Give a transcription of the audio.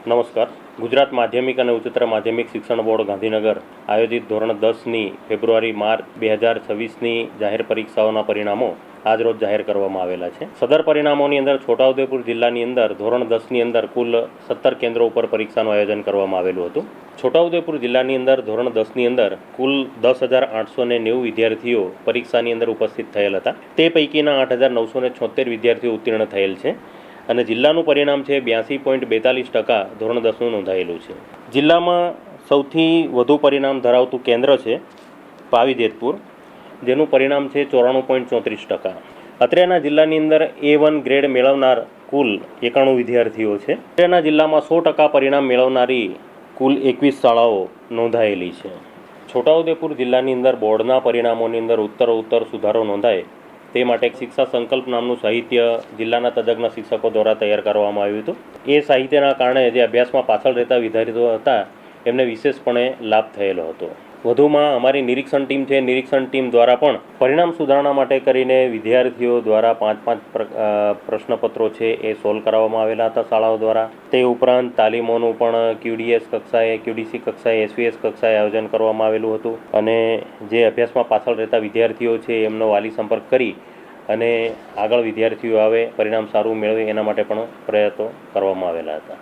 નમસ્કાર. ગુજરાત માધ્યમિક અને ઉચ્ચતર માધ્યમિક શિક્ષણ બોર્ડ ગાંધીનગર આયોજિત ધોરણ 10ની ફેબ્રુઆરી માર્ચ 2026ની જાહેર પરીક્ષાઓના પરિણામો આજરોજ જાહેર કરવામાં આવેલા છે. સદર પરિણામોની અંદર છોટાઉદેપુર જિલ્લાની અંદર ધોરણ 10ની અંદર કુલ 17 કેન્દ્રો ઉપર પરીક્ષાનું આયોજન કરવામાં આવેલું હતું. છોટાઉદેપુર જિલ્લાની અંદર ધોરણ 10ની અંદર કુલ 10,890 વિદ્યાર્થીઓ પરીક્ષાની અંદર ઉપસ્થિત થયેલ હતા. તે પૈકીના 8,976 વિદ્યાર્થીઓ ઉત્તીર્ણ થયેલ છે અને જિલ્લાનું પરિણામ છે 82.42% ધોરણ 10નું નોંધાયેલું છે. જિલ્લામાં સૌથી વધુ પરિણામ ધરાવતું કેન્દ્ર છે પાવી જેતપુર, જેનું પરિણામ છે 94.34%. અત્રેના જિલ્લાની અંદર A1 ગ્રેડ મેળવનાર કુલ 91 વિદ્યાર્થીઓ છે. અત્રેના જિલ્લામાં 100% પરિણામ મેળવનારી કુલ 21 શાળાઓ નોંધાયેલી છે. છોટાઉદેપુર જિલ્લાની અંદર બોર્ડના પરિણામોની અંદર ઉત્તરોત્તર સુધારો નોંધાય તે માટે શિક્ષા સંકલ્પ નામનું સાહિત્ય જિલ્લાના તજજ્ઞ શિક્ષકો દ્વારા તૈયાર કરવામાં આવ્યું હતું. એ સાહિત્યના કારણે જે અભ્યાસમાં પાછળ રહેતા વિદ્યાર્થીઓ હતા એમને વિશેષપણે લાભ થયેલો હતો. વધુમાં અમારી નિરીક્ષણ ટીમ છે, નિરીક્ષણ ટીમ દ્વારા પણ પરિણામ સુધારણા માટે કરીને વિદ્યાર્થીઓ દ્વારા 5 પ્રશ્નપત્રો છે એ સોલ્વ કરાવવામાં આવેલા હતા શાળાઓ દ્વારા. તે ઉપરાંત તાલીમોનું પણ QDS કક્ષાએ, QDC કક્ષાએ, SVS કક્ષાએ આયોજન કરવામાં આવેલું હતું અને જે અભ્યાસમાં પાછળ રહેતા વિદ્યાર્થીઓ છે એમનો વાલી સંપર્ક કરી અને આગળ વિદ્યાર્થીઓ આવે પરિણામ સારું મેળવે એના માટે પણ પ્રયત્નો કરવામાં આવેલા હતા.